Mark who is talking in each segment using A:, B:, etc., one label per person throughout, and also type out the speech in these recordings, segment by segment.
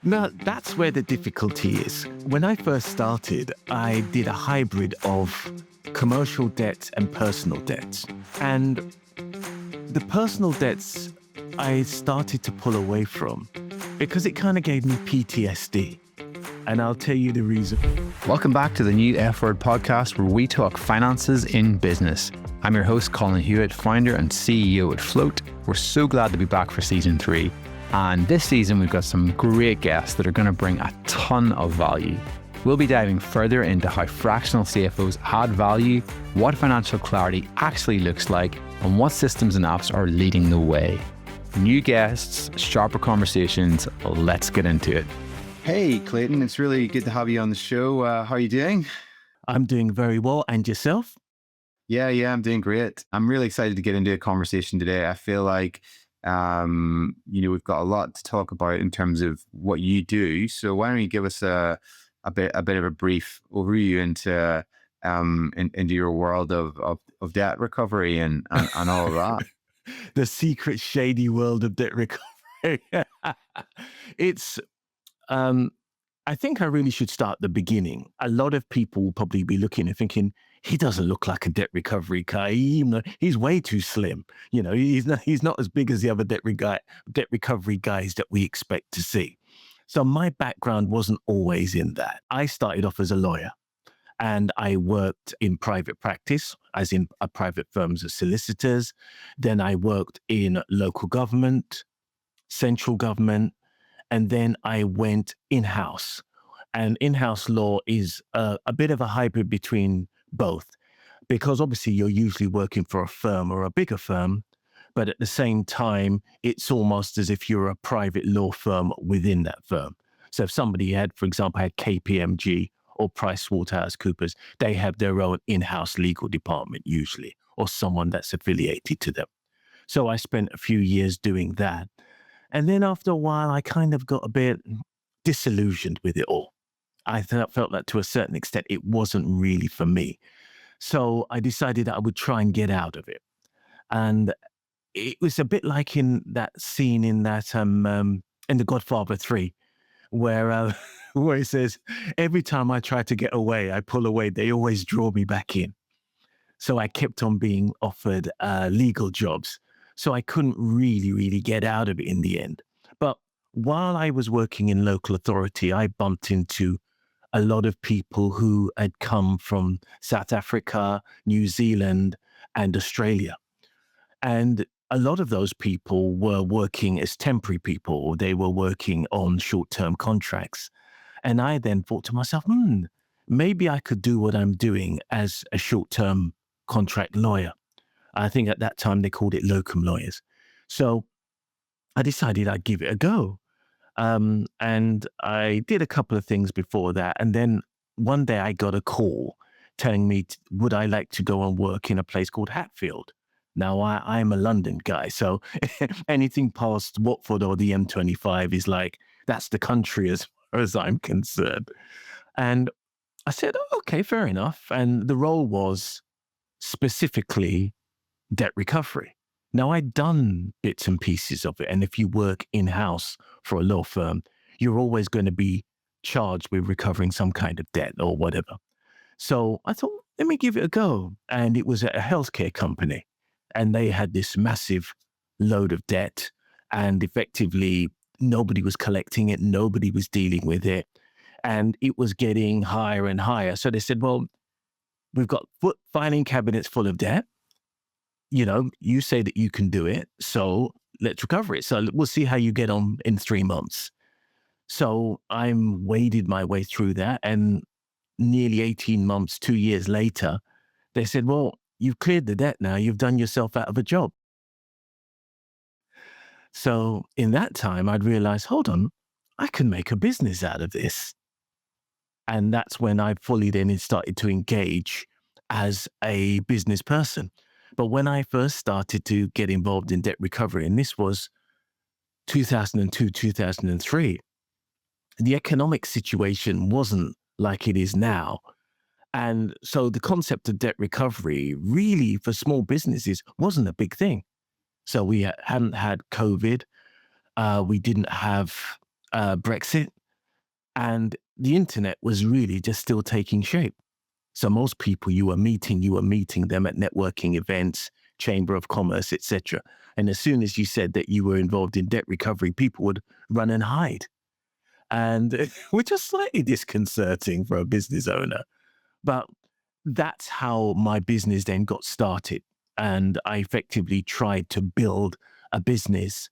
A: Now, that's where the difficulty is. When I first started, I did a hybrid of commercial debts and personal debts. And the personal debts I started to pull away from because it kind of gave me PTSD. And I'll tell you the reason.
B: Welcome back to the new F Word podcast, where we talk finances in business. I'm your host, Colin Hewitt, founder and CEO at Float. We're so glad to be back for season 3. And this season, we've got some great guests that are going to bring a ton of value. We'll be diving further into how fractional CFOs add value, what financial clarity actually looks like, and what systems and apps are leading the way. New guests, sharper conversations. Let's get into it. Hey, Clayton, it's really good to have you on the show. How are you doing?
A: I'm doing very well. And yourself?
B: Yeah, I'm doing great. I'm really excited to get into a conversation today. I feel like, we've got a lot to talk about in terms of what you do. So why don't you give us a bit of a brief overview into your world of debt recovery and all of that.
A: The secret shady world of debt recovery. It's I think I really should start at the beginning. A lot of people will probably be looking and thinking, he doesn't look like a debt recovery guy. He's way too slim. He's not as big as the other debt recovery guys that we expect to see. So my background wasn't always in that. I started off as a lawyer and I worked in private practice, as in private firms as solicitors. Then I worked in local government, central government, and then I went in-house. And in-house law is a bit of a hybrid between both, because obviously you're usually working for a firm or a bigger firm, but at the same time, it's almost as if you're a private law firm within that firm. So if somebody had, for example, had KPMG or PricewaterhouseCoopers, they have their own in-house legal department usually, or someone that's affiliated to them. So I spent a few years doing that. And then after a while, I kind of got a bit disillusioned with it all. I felt that to a certain extent, it wasn't really for me. So I decided that I would try and get out of it. And it was a bit like in that scene in The Godfather 3, where where he says, every time I try to get away, I pull away, they always draw me back in. So I kept on being offered legal jobs. So I couldn't really get out of it in the end. But while I was working in local authority, I bumped into a lot of people who had come from South Africa, New Zealand, and Australia. And a lot of those people were working as temporary people, or they were working on short-term contracts. And I then thought to myself, maybe I could do what I'm doing as a short-term contract lawyer. I think at that time they called it locum lawyers. So I decided I'd give it a go. And I did a couple of things before that. And then one day I got a call telling me, would I like to go and work in a place called Hatfield? Now, I'm a London guy, so anything past Watford or the M25 is like, that's the country as far as I'm concerned. And I said, okay, fair enough. And the role was specifically debt recovery. Now, I'd done bits and pieces of it. And if you work in-house for a law firm, you're always going to be charged with recovering some kind of debt or whatever. So I thought, let me give it a go. And it was at a healthcare company. And they had this massive load of debt. And effectively, nobody was collecting it. Nobody was dealing with it. And it was getting higher and higher. So they said, well, we've got filing cabinets full of debt. You say that you can do it, so let's recover it. So we'll see how you get on in 3 months. So I'm waded my way through that. And nearly 18 months, 2 years later, they said, well, you've cleared the debt now. You've done yourself out of a job. So in that time, I'd realized, hold on, I can make a business out of this. And that's when I fully then started to engage as a business person. But when I first started to get involved in debt recovery, and this was 2002, 2003, the economic situation wasn't like it is now. And so the concept of debt recovery really for small businesses wasn't a big thing. So we hadn't had COVID. We didn't have Brexit, and the internet was really just still taking shape. So most people you were meeting them at networking events, Chamber of Commerce, etc. And as soon as you said that you were involved in debt recovery, people would run and hide. And which is slightly disconcerting for a business owner. But that's how my business then got started. And I effectively tried to build a business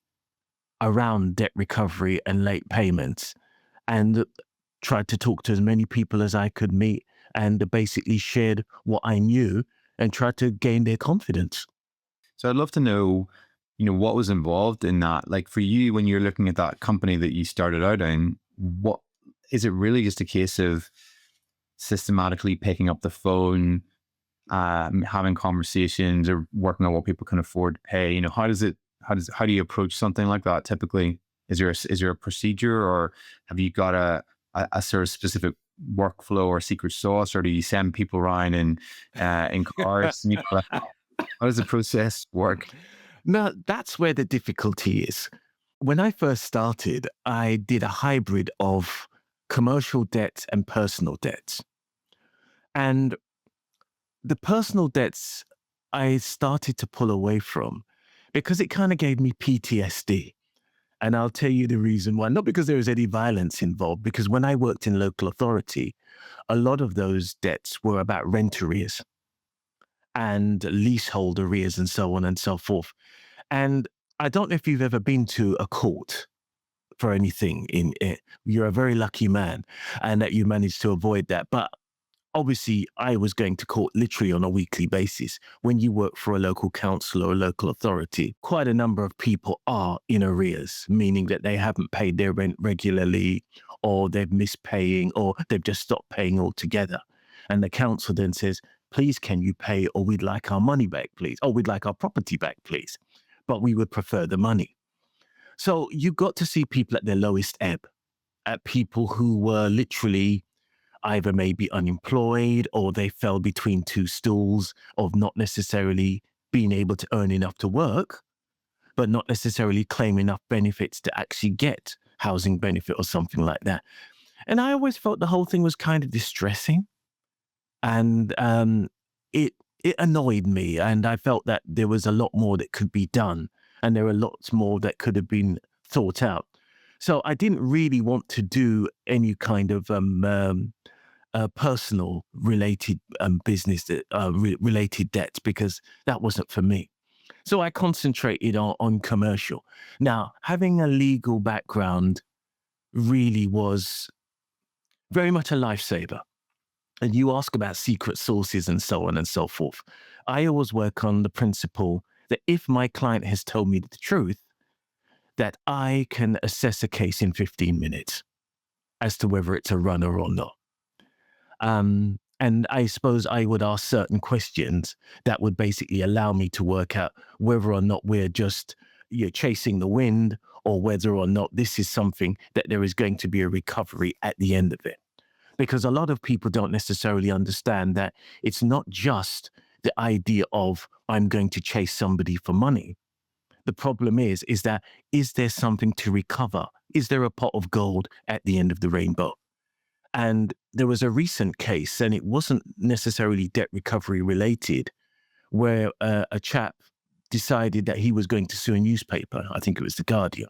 A: around debt recovery and late payments, and tried to talk to as many people as I could meet, and basically shared what I knew and tried to gain their confidence.
B: So I'd love to know, what was involved in that? Like for you, when you're looking at that company that you started out in, what is it really just a case of systematically picking up the phone, having conversations or working on what people can afford to pay? How do you approach something like that typically? Is there a procedure, or have you got a sort of specific workflow or secret sauce, or do you send people around in cars? How does the process work?
A: Now, that's where the difficulty is. When I first started, I did a hybrid of commercial debt and personal debts. And the personal debts I started to pull away from because it kind of gave me PTSD. And I'll tell you the reason why. Not because there was any violence involved, because when I worked in local authority, a lot of those debts were about rent arrears and leasehold arrears and so on and so forth. And I don't know if you've ever been to a court for anything in it. You're a very lucky man and that you managed to avoid that. But obviously, I was going to court literally on a weekly basis. When you work for a local council or a local authority, quite a number of people are in arrears, meaning that they haven't paid their rent regularly, or they've missed paying, or they've just stopped paying altogether. And the council then says, please, can you pay, or we'd like our money back, please, or we'd like our property back, please. But we would prefer the money. So you got to see people at their lowest ebb, at people who were literally either maybe unemployed, or they fell between two stools of not necessarily being able to earn enough to work, but not necessarily claim enough benefits to actually get housing benefit or something like that. And I always felt the whole thing was kind of distressing, and it it annoyed me, and I felt that there was a lot more that could be done, and there were lots more that could have been thought out. So I didn't really want to do any kind of personal related business related debts, because that wasn't for me. So I concentrated on commercial. Now, having a legal background really was very much a lifesaver. And you ask about secret sources and so on and so forth. I always work on the principle that if my client has told me the truth, that I can assess a case in 15 minutes as to whether it's a runner or not. And I suppose I would ask certain questions that would basically allow me to work out whether or not we're just chasing the wind, or whether or not this is something that there is going to be a recovery at the end of it. Because a lot of people don't necessarily understand that it's not just the idea of I'm going to chase somebody for money. The problem is that, is there something to recover? Is there a pot of gold at the end of the rainbow? And there was a recent case, and it wasn't necessarily debt recovery related, where a chap decided that he was going to sue a newspaper. I think it was The Guardian.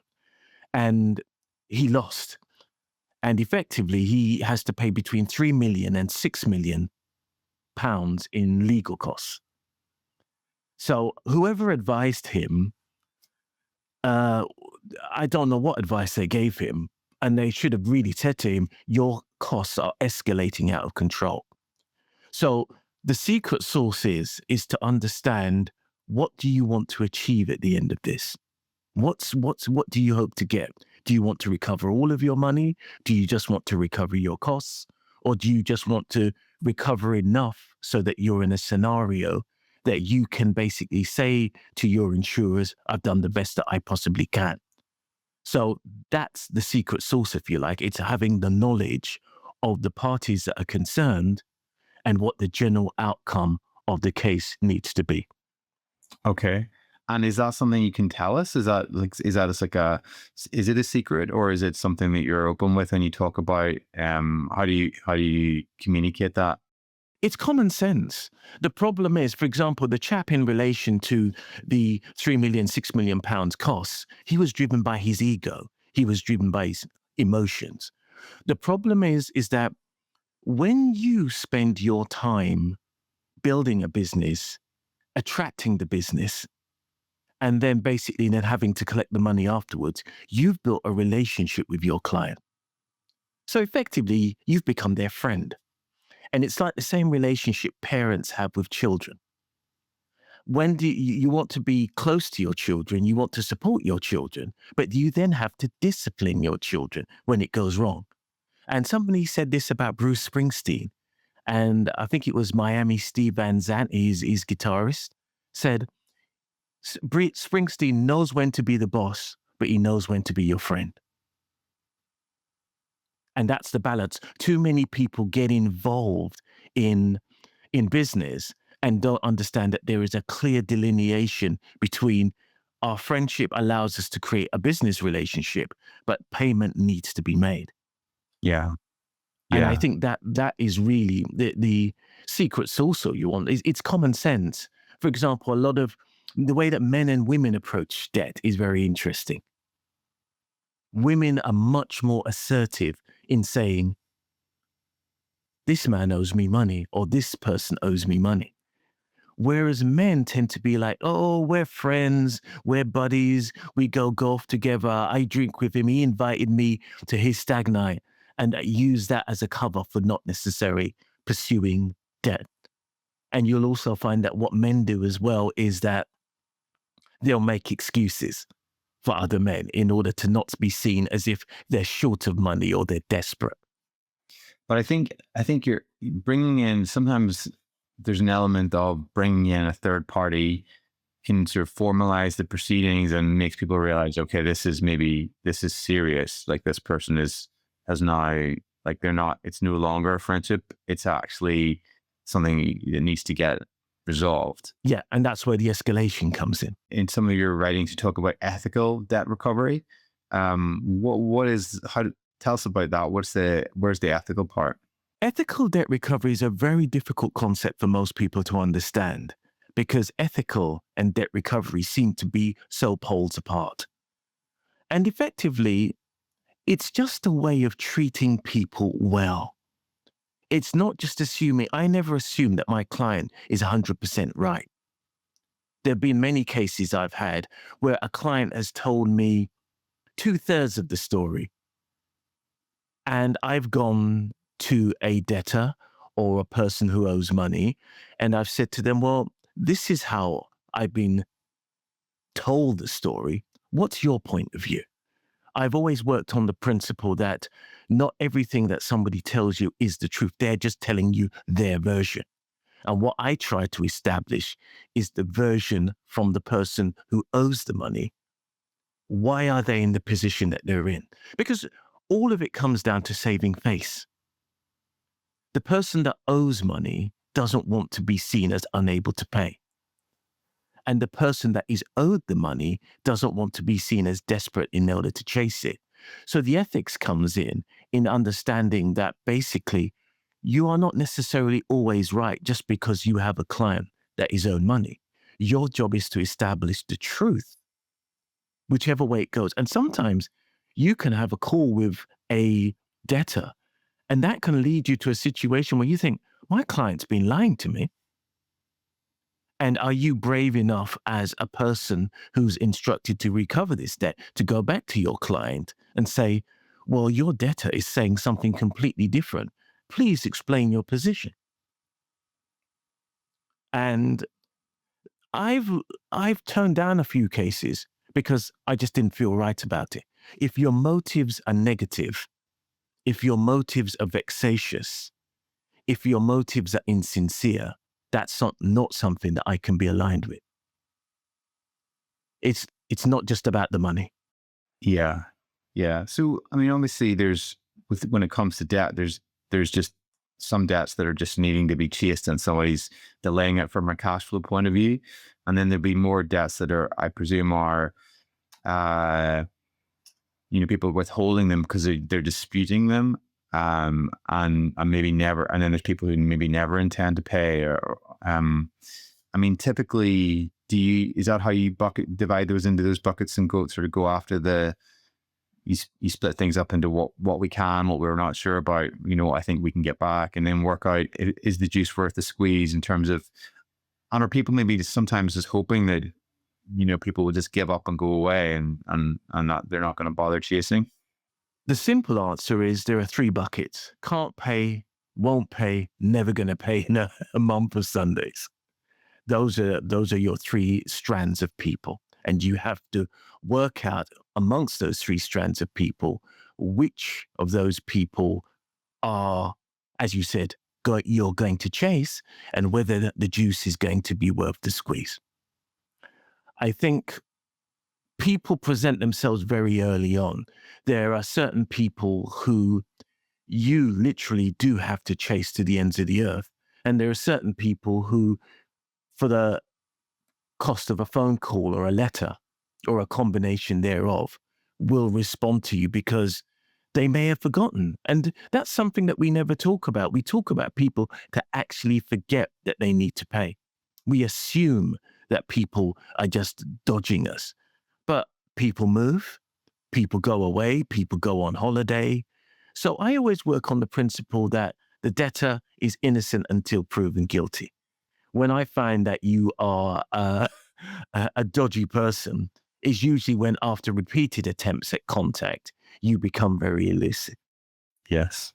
A: And he lost. And effectively, he has to pay between 3 million and 6 million pounds in legal costs. So whoever advised him, I don't know what advice they gave him, and they should have really said to him, your costs are escalating out of control. So the secret sauce is to understand, what do you want to achieve at the end of this? What do you hope to get? Do you want to recover all of your money? Do you just want to recover your costs? Or do you just want to recover enough so that you're in a scenario that you can basically say to your insurers, I've done the best that I possibly can? So that's the secret sauce, if you like. It's having the knowledge of the parties that are concerned and what the general outcome of the case needs to be.
B: Okay. And is that something you can tell us? Is it a secret, or is it something that you're open with when you talk about, how do you communicate that?
A: It's common sense. The problem is, for example, the chap in relation to the 3 million, £6 million costs, he was driven by his ego. He was driven by his emotions. The problem is that when you spend your time building a business, attracting the business, and then basically then having to collect the money afterwards, you've built a relationship with your client. So effectively, you've become their friend. And it's like the same relationship parents have with children. When do you want to be close to your children, you want to support your children, but you then have to discipline your children when it goes wrong. And somebody said this about Bruce Springsteen, and I think it was Miami Steve Van Zandt, his guitarist, said, Springsteen knows when to be the boss, but he knows when to be your friend. And that's the balance. Too many people get involved in business and don't understand that there is a clear delineation between our friendship allows us to create a business relationship, but payment needs to be made.
B: Yeah.
A: And I
B: Yeah.
A: think that is really the secret sauce you want. It's common sense. For example, a lot of the way that men and women approach debt is very interesting. Women are much more assertive in saying, this man owes me money or this person owes me money. Whereas men tend to be like, oh, we're friends, we're buddies, we go golf together, I drink with him, he invited me to his stag night, and use that as a cover for not necessarily pursuing debt. And you'll also find that what men do as well is that they'll make excuses for other men in order to not be seen as if they're short of money or they're desperate.
B: But I think you're bringing in, sometimes there's an element of bringing in a third party can sort of formalize the proceedings and makes people realize, okay, this is serious. Like this person has now, like it's no longer a friendship. It's actually something that needs to get resolved.
A: Yeah, and that's where the escalation comes in.
B: In some of your writings, you talk about ethical debt recovery. Tell us about that. Where's the ethical part?
A: Ethical debt recovery is a very difficult concept for most people to understand because ethical and debt recovery seem to be so poles apart. And effectively, it's just a way of treating people well. It's not just assuming, I never assume that my client is 100% right. There have been many cases I've had where a client has told me 2/3 of the story, and I've gone to a debtor or a person who owes money, and I've said to them, well, this is how I've been told the story. What's your point of view? I've always worked on the principle that not everything that somebody tells you is the truth. They're just telling you their version. And what I try to establish is the version from the person who owes the money. Why are they in the position that they're in? Because all of it comes down to saving face. The person that owes money doesn't want to be seen as unable to pay. And the person that is owed the money doesn't want to be seen as desperate in order to chase it. So the ethics comes in understanding that basically you are not necessarily always right just because you have a client that is owed money. Your job is to establish the truth, whichever way it goes. And sometimes you can have a call with a debtor, and that can lead you to a situation where you think, my client's been lying to me. And are you brave enough as a person who's instructed to recover this debt to go back to your client and say, well, your debtor is saying something completely different. Please explain your position. And I've turned down a few cases because I just didn't feel right about it. If your motives are negative, if your motives are vexatious, if your motives are insincere, that's not something that I can be aligned with. It's not just about the money.
B: Yeah. So, I mean, obviously when it comes to debt, there's just some debts that are just needing to be chased and somebody's delaying it from a cash flow point of view. And then there'll be more debts that are, I presume, are, people withholding them because they're disputing them. And maybe never, and then there's people who maybe never intend to pay typically, is that how you divide those into those buckets and go after you split things up into what we can, what we're not sure about, what I think we can get back, and then work out, is the juice worth the squeeze in terms of, and are people maybe just sometimes just hoping that, people will just give up and go away and not, they're not going to bother chasing?
A: The simple answer is there are 3 buckets: can't pay, won't pay, never going to pay in a month of Sundays. Those are your 3 strands of people. And you have to work out amongst those 3 strands of people, which of those people are, as you said, you're going to chase, and whether the juice is going to be worth the squeeze. I think people present themselves very early on. There are certain people who you literally do have to chase to the ends of the earth. And there are certain people who, for the cost of a phone call or a letter or a combination thereof, will respond to you because they may have forgotten. And that's something that we never talk about. We talk about people to actually forget that they need to pay. We assume that people are just dodging us. But people move, people go away, people go on holiday. So I always work on the principle that the debtor is innocent until proven guilty. When I find that you are a dodgy person, is usually when, after repeated attempts at contact, you become very elusive.
B: Yes.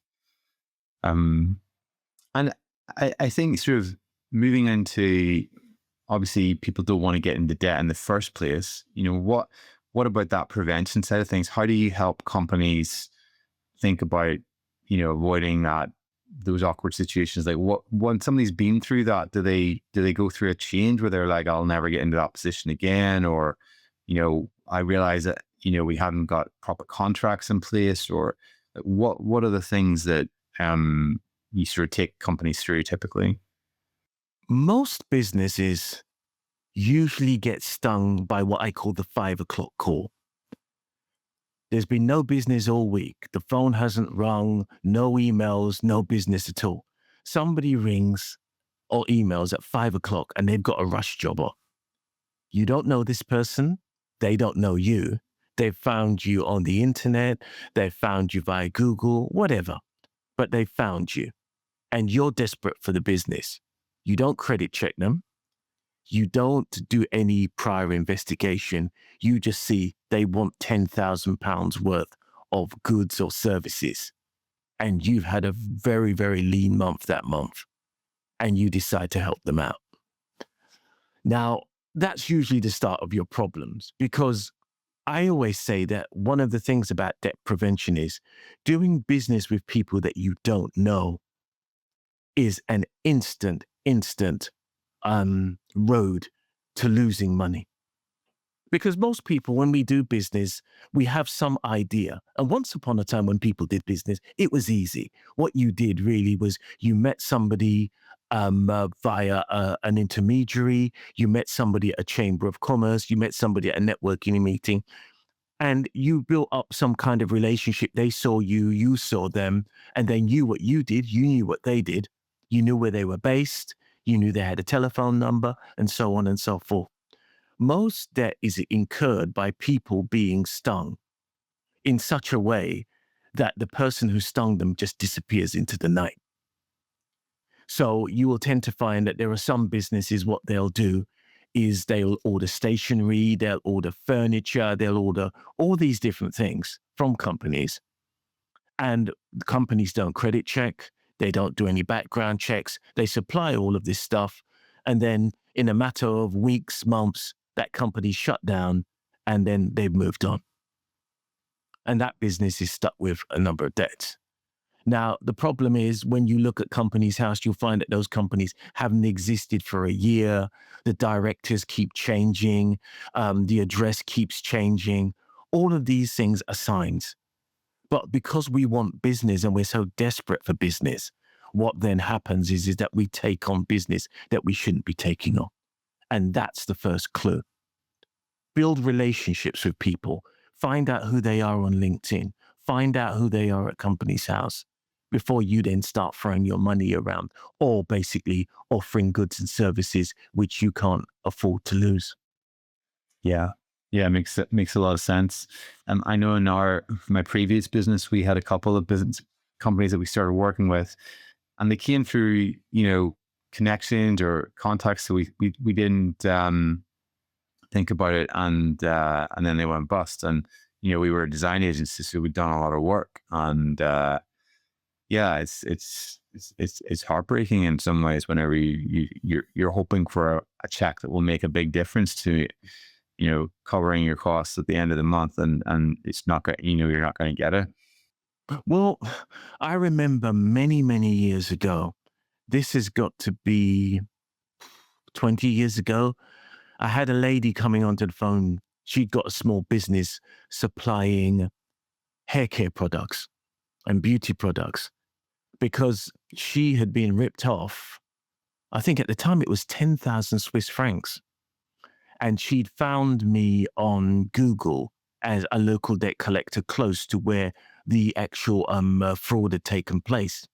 B: And I think sort of moving into, obviously people don't want to get into debt in the first place. What about that prevention side of things? How do you help companies think about, avoiding those awkward situations? Like, when somebody's been through that, do they go through a change where they're like, I'll never get into that position again? Or, I realize that, we haven't got proper contracts in place, or what are the things that you sort of take companies through typically?
A: Most businesses usually get stung by what I call the 5 o'clock call. There's been no business all week. The phone hasn't rung, no emails, no business at all. Somebody rings or emails at 5 o'clock and they've got a rush job on. You don't know this person. They don't know you. They've found you on the internet. They've found you via Google, whatever. But they found you and you're desperate for the business. You don't credit check them. You don't do any prior investigation. You just see they want £10,000 worth of goods or services. And you've had a very, very lean month that month. And you decide to help them out. Now, that's usually the start of your problems, because I always say that one of the things about debt prevention is doing business with people that you don't know is an instant road to losing money. Because most people, when we do business, we have some idea. And once upon a time when people did business, it was easy. What you did really was you met somebody via an intermediary, you met somebody at a chamber of commerce, you met somebody at a networking meeting, and you built up some kind of relationship. They saw you, you saw them, and they knew what you did, you knew what they did, you knew where they were based, you knew they had a telephone number, and so on and so forth. Most debt is incurred by people being stung in such a way that the person who stung them just disappears into the night. So you will tend to find that there are some businesses, what they'll do is they'll order stationery, they'll order furniture, they'll order all these different things from companies. And companies don't credit check, they don't do any background checks, they supply all of this stuff. And then in a matter of weeks, months, that company shut down and then they've moved on. And that business is stuck with a number of debts. Now, the problem is when you look at Companies House, you'll find that those companies haven't existed for a year. The directors keep changing. The address keeps changing. All of these things are signs. But because we want business and we're so desperate for business, what then happens is that we take on business that we shouldn't be taking on. And that's the first clue. Build relationships with people. Find out who they are on LinkedIn. Find out who they are at Companies House before you then start throwing your money around or basically offering goods and services which you can't afford to lose.
B: Yeah. Yeah, makes a lot of sense. I know in my previous business, we had a couple of business companies that we started working with, and they came through, connections or contacts that we didn't think about it, and then they went bust. And we were a design agency, so we'd done a lot of work, and yeah, it's heartbreaking in some ways whenever you're hoping for a check that will make a big difference to covering your costs at the end of the month, and it's not going, you're not going to get it.
A: Well, I remember many, many years ago, this has got to be 20 years ago. I had a lady coming onto the phone. She'd got a small business supplying hair care products and beauty products because she had been ripped off. I think at the time it was 10,000 Swiss francs. And she'd found me on Google as a local debt collector close to where the actual fraud had taken place.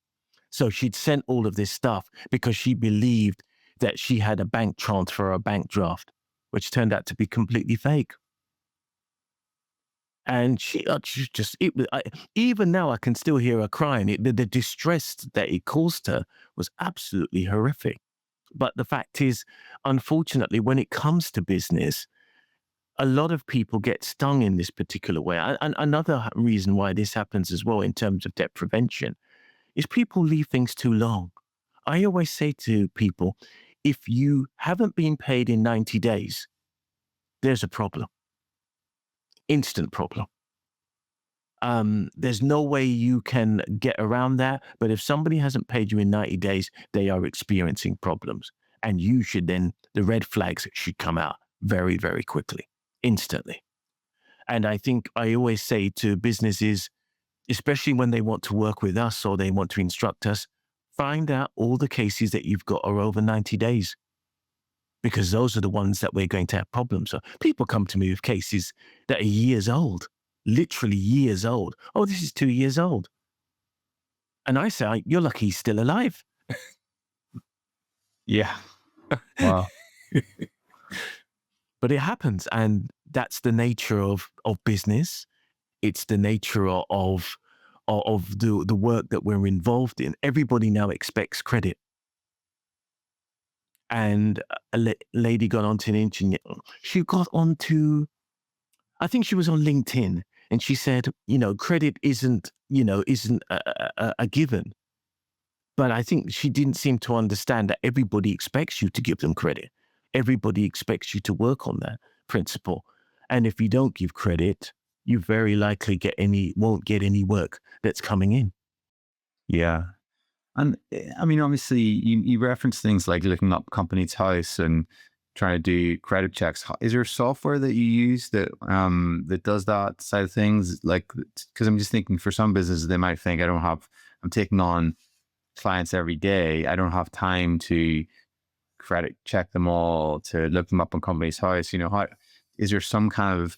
A: So she'd sent all of this stuff because she believed that she had a bank transfer or a bank draft, which turned out to be completely fake. And she just, even now I can still hear her crying. The distress that it caused her was absolutely horrific. But the fact is, unfortunately, when it comes to business, a lot of people get stung in this particular way. And another reason why this happens as well in terms of debt prevention is people leave things too long. I always say to people, if you haven't been paid in 90 days, there's a problem. Instant problem. There's no way you can get around that. But if somebody hasn't paid you in 90 days, they are experiencing problems. And you should then, the red flags should come out very, very quickly, instantly. And I think I always say to businesses, especially when they want to work with us or they want to instruct us, find out all the cases that you've got are over 90 days. Because those are the ones that we're going to have problems. So people come to me with cases that are years old. Literally years old. Oh, this is 2 years old. And I say, you're lucky he's still alive.
B: Yeah. Wow.
A: But it happens. And that's the nature of business. It's the nature of the work that we're involved in. Everybody now expects credit. And a lady got onto an internet. She got onto, I think she was on LinkedIn. And she said, credit isn't a given. But I think she didn't seem to understand that everybody expects you to give them credit. Everybody expects you to work on that principle. And if you don't give credit, you very likely won't get any work that's coming in.
B: Yeah. And I mean, obviously you reference things like looking up Companies House and trying to do credit checks. Is there software that you use that does that side of things? Like, because I'm just thinking for some businesses, they might think I'm taking on clients every day. I don't have time to credit check them all, to look them up on Companies House. Is there some kind of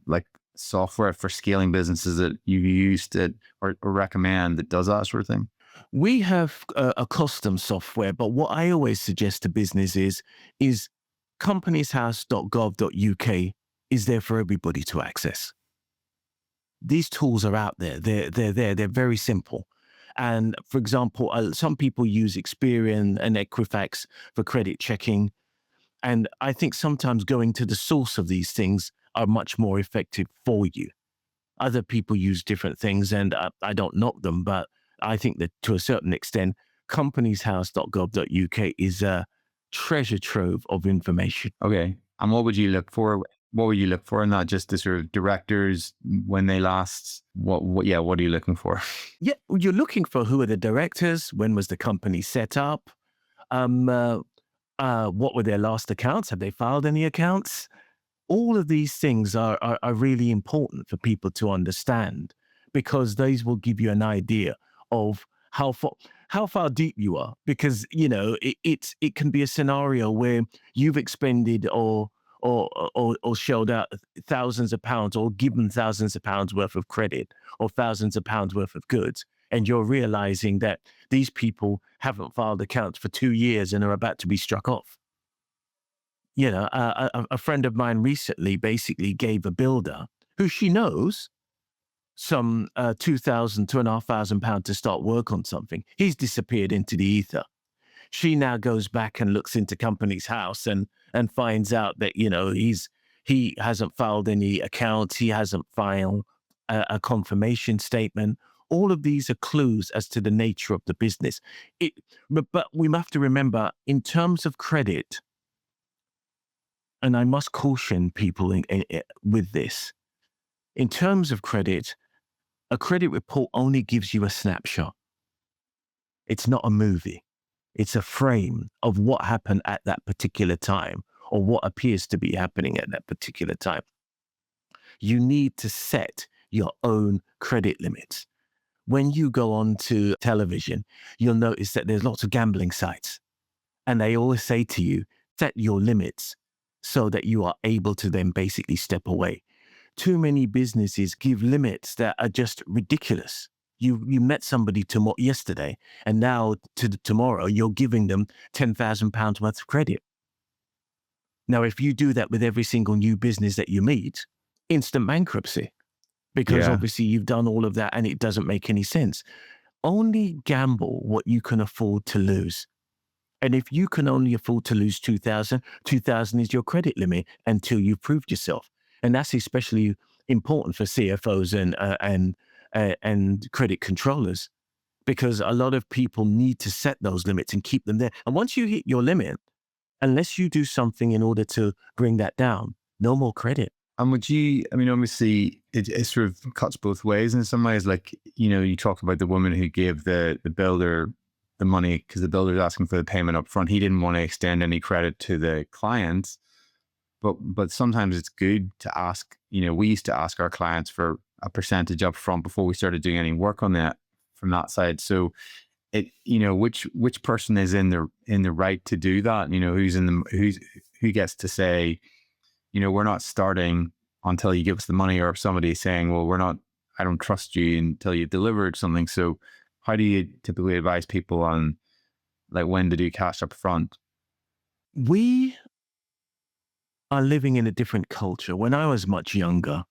B: like software for scaling businesses that you use that or recommend that does that sort of thing?
A: We have a custom software, but what I always suggest to businesses is companieshouse.gov.uk is there for everybody to access. These tools are out there. They're there. They're very simple. And for example, some people use Experian and Equifax for credit checking. And I think sometimes going to the source of these things are much more effective for you. Other people use different things, and I don't knock them, but I think that to a certain extent, companieshouse.gov.uk is a treasure trove of information.
B: Okay. And what would you look for? What would you look for in that? Just the sort of directors when they last, what are you looking for?
A: Yeah, you're looking for who are the directors, when was the company set up, what were their last accounts, have they filed any accounts? All of these things are really important for people to understand because these will give you an idea of how how far deep you are, because it can be a scenario where you've expended or shelled out thousands of pounds or given thousands of pounds worth of credit or thousands of pounds worth of goods, and you're realizing that these people haven't filed accounts for 2 years and are about to be struck off. A friend of mine recently basically gave a builder who she knows some 2,000, £2,500 to start work on something. He's disappeared into the ether. She now goes back and looks into company's house and finds out that he hasn't filed any accounts, he hasn't filed a confirmation statement. All of these are clues as to the nature of the business. But we have to remember, in terms of credit, and I must caution people with this. In terms of credit, a credit report only gives you a snapshot. It's not a movie. It's a frame of what happened at that particular time or what appears to be happening at that particular time. You need to set your own credit limits. When you go on to television, you'll notice that there's lots of gambling sites, and they always say to you, set your limits so that you are able to then basically step away. Too many businesses give limits that are just ridiculous. You met somebody yesterday, and now tomorrow you're giving them £10,000 worth of credit. Now, if you do that with every single new business that you meet, instant bankruptcy, because obviously you've done all of that and it doesn't make any sense. Only gamble what you can afford to lose. And if you can only afford to lose 2,000 is your credit limit until you've proved yourself. And that's especially important for CFOs and credit controllers, because a lot of people need to set those limits and keep them there. And once you hit your limit, unless you do something in order to bring that down, no more credit.
B: And obviously it sort of cuts both ways in some ways. Like, you talk about the woman who gave the builder the money because the builder's asking for the payment up front. He didn't want to extend any credit to the clients. But sometimes it's good to ask, we used to ask our clients for a percentage up front before we started doing any work on that from that side. So which person is in the right to do that? Who gets to say, we're not starting until you give us the money, or if somebody's saying, well, I don't trust you until you've delivered something. So how do you typically advise people on like when to do cash up front?
A: We are living in a different culture. When I was much younger,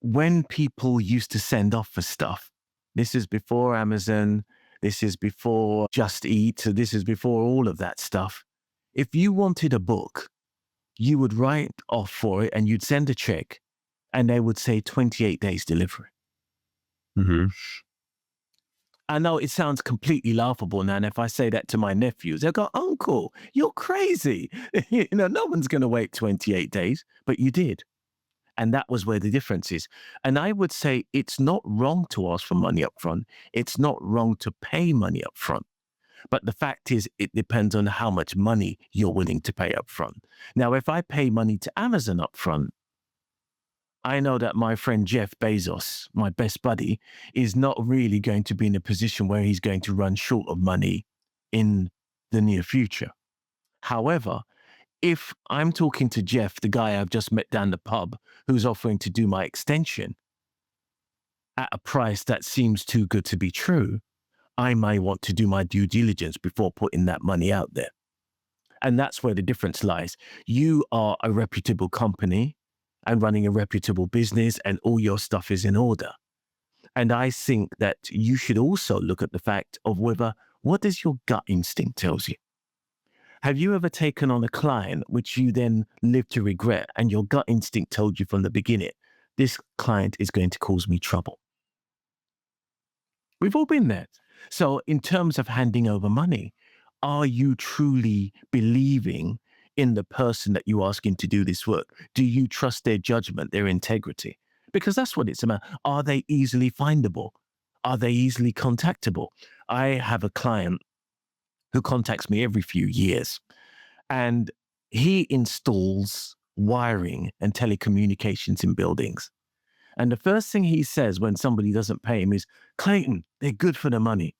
A: when people used to send off for stuff, this is before Amazon, this is before Just Eat, so this is before all of that stuff. If you wanted a book, you would write off for it and you'd send a check and they would say 28 days delivery.
B: Mm-hmm.
A: I know it sounds completely laughable now, and if I say that to my nephews, they'll go, "Uncle, you're crazy." No one's going to wait 28 days, but you did. And that was where the difference is. And I would say it's not wrong to ask for money up front. It's not wrong to pay money up front. But the fact is, it depends on how much money you're willing to pay up front. Now, if I pay money to Amazon up front, I know that my friend Jeff Bezos, my best buddy, is not really going to be in a position where he's going to run short of money in the near future. However, if I'm talking to Jeff, the guy I've just met down the pub, who's offering to do my extension at a price that seems too good to be true, I may want to do my due diligence before putting that money out there. And that's where the difference lies. You are a reputable company and running a reputable business, and all your stuff is in order. And I think that you should also look at the fact of what does your gut instinct tells you? Have you ever taken on a client which you then live to regret, and your gut instinct told you from the beginning, this client is going to cause me trouble? We've all been there. So in terms of handing over money, are you truly believing in the person that you asking to do this work? Do you trust their judgment, their integrity? Because that's what it's about. Are they easily findable? Are they easily contactable? I have a client who contacts me every few years, and he installs wiring and telecommunications in buildings. And the first thing he says when somebody doesn't pay him is, "Clayton, they're good for the money."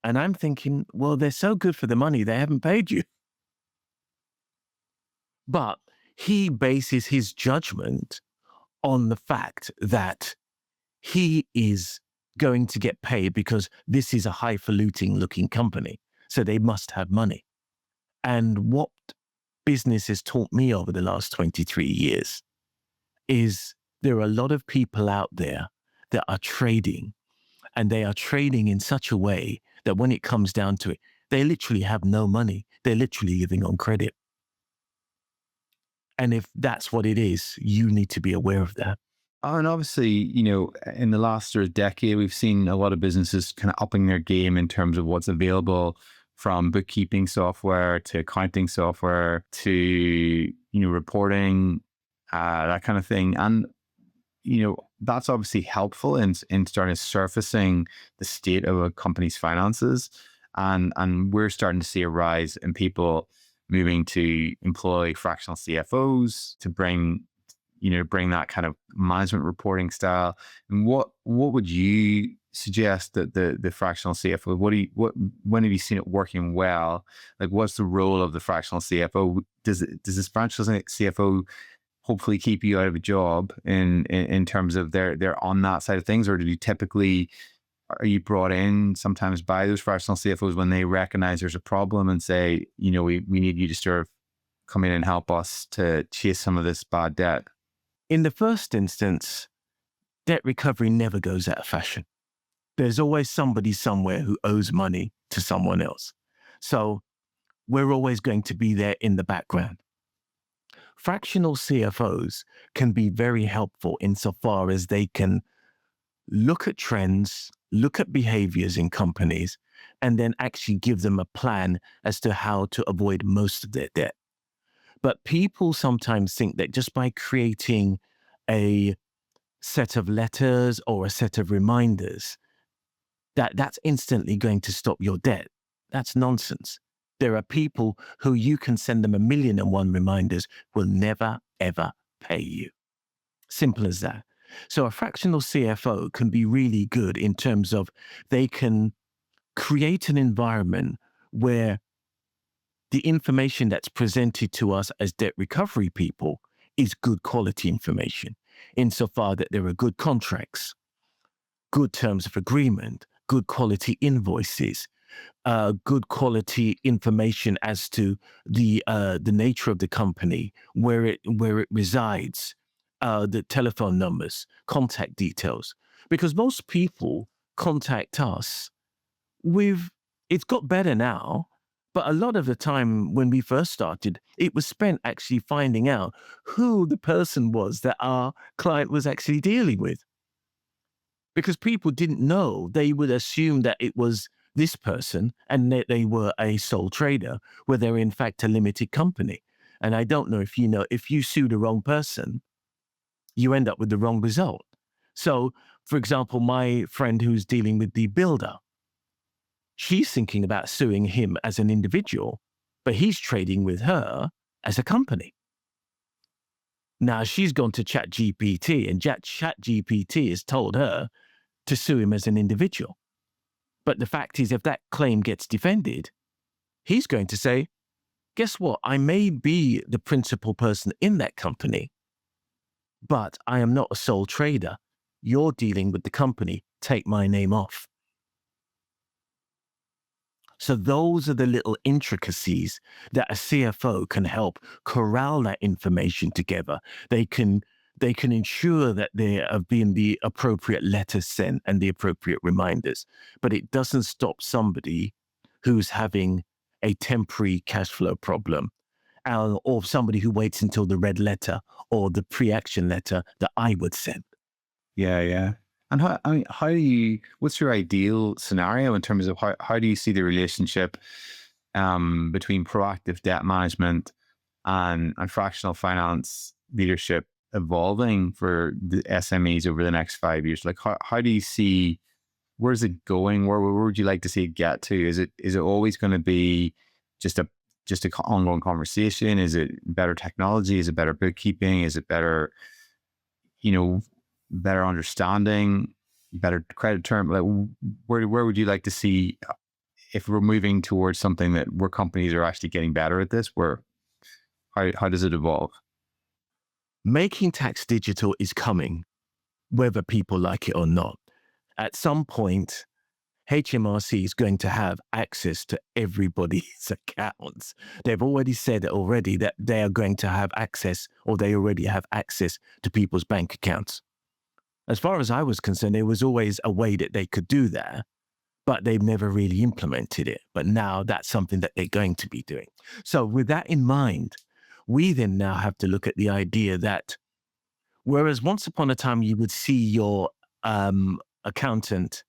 A: And I'm thinking, well, they're so good for the money, they haven't paid you. But he bases his judgment on the fact that he is going to get paid because this is a highfalutin looking company. So they must have money. And what business has taught me over the last 23 years is there are a lot of people out there that are trading, and they are trading in such a way that when it comes down to it, they literally have no money. They're literally living on credit. And if that's what it is, you need to be aware of that.
B: And obviously, in the last sort of decade, we've seen a lot of businesses kind of upping their game in terms of what's available, from bookkeeping software to accounting software to, reporting, that kind of thing. And, that's obviously helpful in starting surfacing the state of a company's finances. And we're starting to see a rise in people moving to employ fractional CFOs to bring that kind of management reporting style. And what would you suggest that the fractional CFO, when have you seen it working well? Like, what's the role of the fractional CFO? Does this fractional CFO hopefully keep you out of a job in terms of they're on that side of things? Or are you brought in sometimes by those fractional CFOs when they recognize there's a problem and say, we need you to sort of come in and help us to chase some of this bad debt?
A: In the first instance, debt recovery never goes out of fashion. There's always somebody somewhere who owes money to someone else. So we're always going to be there in the background. Fractional CFOs can be very helpful insofar as they can look at trends, look at behaviors in companies, and then actually give them a plan as to how to avoid most of their debt. But people sometimes think that just by creating a set of letters or a set of reminders, that's instantly going to stop your debt. That's nonsense. There are people who you can send them 1,000,001 reminders will never, ever pay you. Simple as that. So a fractional CFO can be really good in terms of they can create an environment where the information that's presented to us as debt recovery people is good quality information, insofar that there are good contracts, good terms of agreement, good quality invoices, good quality information as to the nature of the company, where it resides, the telephone numbers, contact details. Because most people contact us with, it's got better now, but a lot of the time when we first started, it was spent actually finding out who the person was that our client was actually dealing with. Because people didn't know, they would assume that it was this person and that they were a sole trader, where they're in fact a limited company. And I don't know if you know, if you sue the wrong person, you end up with the wrong result. So, for example, my friend who's dealing with the builder, she's thinking about suing him as an individual, but he's trading with her as a company. Now she's gone to ChatGPT, and ChatGPT has told her to sue him as an individual. But the fact is, if that claim gets defended, he's going to say, guess what? I may be the principal person in that company, but I am not a sole trader. You're dealing with the company. Take my name off. So those are the little intricacies that a CFO can help corral that information together. They can ensure that there have been the appropriate letters sent and the appropriate reminders, but it doesn't stop somebody who's having a temporary cash flow problem, or somebody who waits until the red letter or the pre-action letter that I would send.
B: Yeah, yeah. And what's your ideal scenario in terms of how do you see the relationship between proactive debt management and fractional finance leadership evolving for the SMEs over the next 5 years? Like, how do you see, where's it going? Where would you like to see it get to? Is it always going to be just a ongoing conversation? Is it better technology? Is it better bookkeeping? Is it better, better understanding, better credit term? Like, where would you like to see if we're moving towards something where companies are actually getting better at this, how does it evolve?
A: Making tax digital is coming, whether people like it or not. At some point, HMRC is going to have access to everybody's accounts. They've already said it already that they are going to have access, or they already have access to people's bank accounts. As far as I was concerned, there was always a way that they could do that, but they've never really implemented it. But now that's something that they're going to be doing. So with that in mind, we then now have to look at the idea that whereas once upon a time you would see your accountant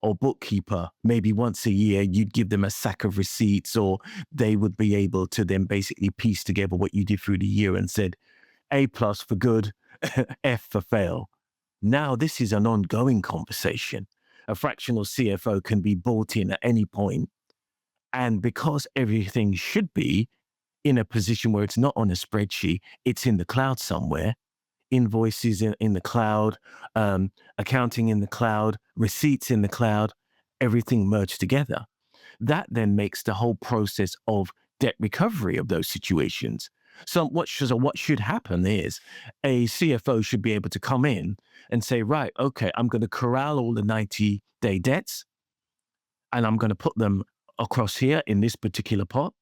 A: or bookkeeper maybe once a year, you'd give them a sack of receipts, or they would be able to then basically piece together what you did through the year and said A+ for good, F for fail. Now this is an ongoing conversation. A fractional CFO can be brought in at any point, and because everything should be in a position where it's not on a spreadsheet, it's in the cloud somewhere. Invoices in the cloud, accounting in the cloud, receipts in the cloud, everything merged together. That then makes the whole process of debt recovery of those situations. So what should happen is a CFO should be able to come in and say, right, okay, I'm going to corral all the 90-day debts, and I'm going to put them across here in this particular pot.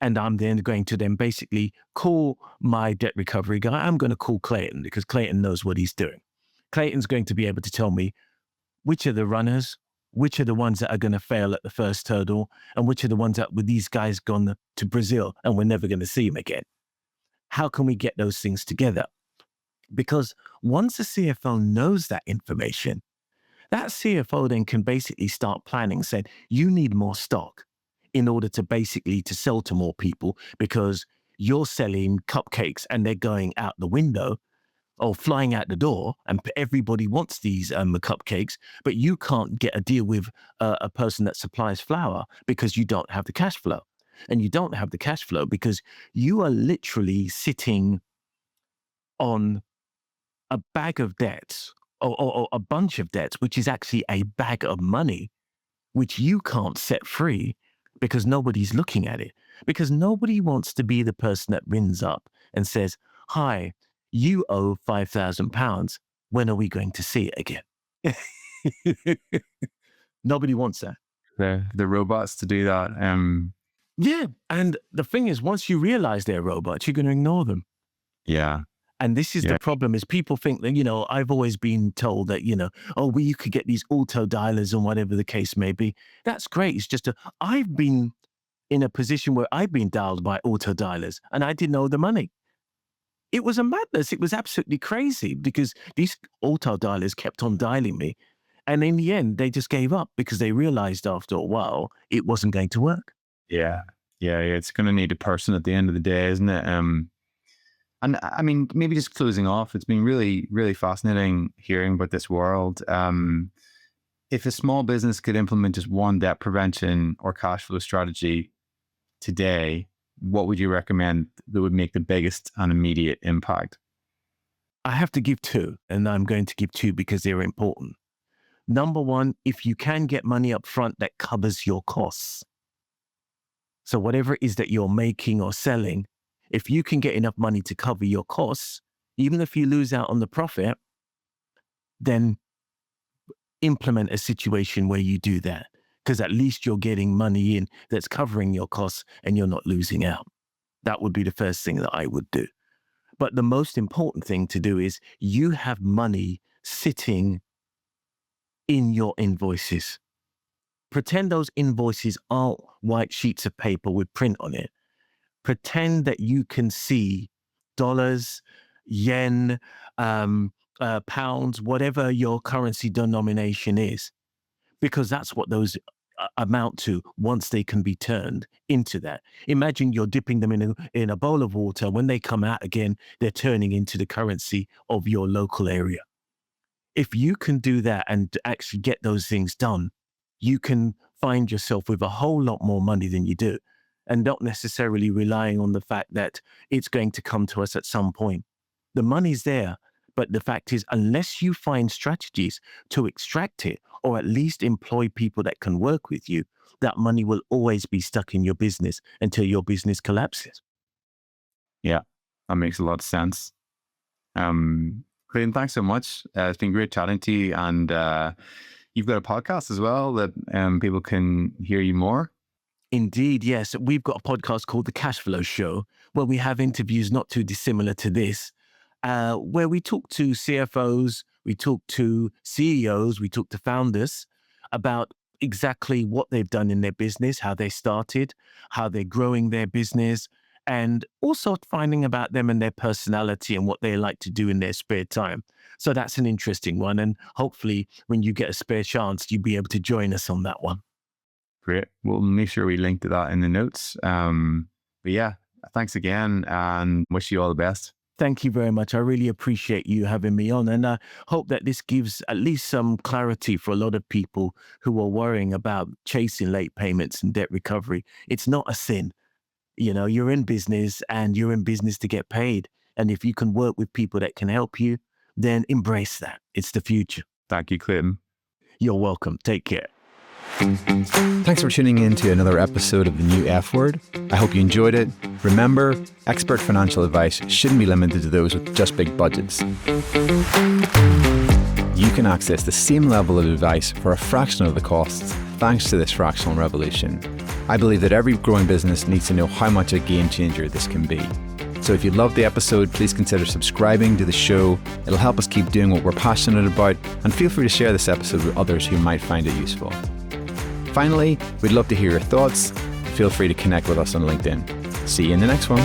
A: And I'm then going to then basically call my debt recovery guy. I'm going to call Clayton because Clayton knows what he's doing. Clayton's going to be able to tell me which are the runners, which are the ones that are going to fail at the first hurdle, and which are the ones that with these guys gone to Brazil and we're never going to see them again. How can we get those things together? Because once a CFO knows that information, that CFO then can basically start planning, saying, you need more stock in order to basically to sell to more people because you're selling cupcakes and they're going out the window or flying out the door, and everybody wants these cupcakes, but you can't get a deal with a person that supplies flour because you don't have the cash flow. And you don't have the cash flow because you are literally sitting on a bag of debts or a bunch of debts, which is actually a bag of money, which you can't set free because nobody's looking at it. Because nobody wants to be the person that rings up and says, hi, you owe £5,000. When are we going to see it again? Nobody wants that.
B: The robots to do that.
A: Yeah. And the thing is, once you realize they're robots, you're going to ignore them.
B: Yeah.
A: And this is the problem is people think that, I've always been told that, oh, well, you could get these auto dialers and whatever the case may be. That's great. It's just I've been in a position where I've been dialed by auto dialers and I didn't owe the money. It was a madness. It was absolutely crazy because these auto dialers kept on dialing me. And in the end, they just gave up because they realized after a while it wasn't going to work.
B: Yeah. It's going to need a person at the end of the day, isn't it? And I mean, maybe just closing off, it's been really, really fascinating hearing about this world. If a small business could implement just one debt prevention or cash flow strategy today, what would you recommend that would make the biggest and immediate impact?
A: I have to give two, and I'm going to give two because they're important. Number one, if you can get money up front that covers your costs. So whatever it is that you're making or selling, if you can get enough money to cover your costs, even if you lose out on the profit, then implement a situation where you do that, because at least you're getting money in that's covering your costs and you're not losing out. That would be the first thing that I would do. But the most important thing to do is you have money sitting in your invoices. Pretend those invoices aren't white sheets of paper with print on it. Pretend that you can see dollars, yen, pounds, whatever your currency denomination is, because that's what those amount to once they can be turned into that. Imagine you're dipping them in a bowl of water. When they come out again, they're turning into the currency of your local area. If you can do that and actually get those things done, you can find yourself with a whole lot more money than you do, and not necessarily relying on the fact that it's going to come to us at some point. The money's there, But the fact is, unless you find strategies to extract it, or at least employ people that can work with you, that money will always be stuck in your business until your business collapses.
B: Yeah, that makes a lot of sense. Clayton, thanks so much. It's been great chatting to you. And you've got a podcast as well that people can hear you more.
A: Indeed, yes. We've got a podcast called The Cash Flow Show, where we have interviews not too dissimilar to this, where we talk to CFOs, we talk to CEOs, we talk to founders about exactly what they've done in their business, how they started, how they're growing their business, and also finding about them and their personality and what they like to do in their spare time. So that's an interesting one. And hopefully when you get a spare chance, you'll be able to join us on that one.
B: Great. We'll make sure we link to that in the notes. But yeah, thanks again and wish you all the best.
A: Thank you very much. I really appreciate you having me on. And I hope that this gives at least some clarity for a lot of people who are worrying about chasing late payments and debt recovery. It's not a sin. You're in business and you're in business to get paid. And if you can work with people that can help you, then embrace that. It's the future.
B: Thank you, Clayton.
A: You're welcome. Take care.
B: Thanks for tuning in to another episode of The New F Word. I hope you enjoyed it. Remember, expert financial advice shouldn't be limited to those with just big budgets. You can access the same level of advice for a fraction of the costs thanks to this fractional revolution. I believe that every growing business needs to know how much a game changer this can be. So if you loved the episode, please consider subscribing to the show. It'll help us keep doing what we're passionate about, and feel free to share this episode with others who might find it useful. Finally, we'd love to hear your thoughts. Feel free to connect with us on LinkedIn. See you in the next one.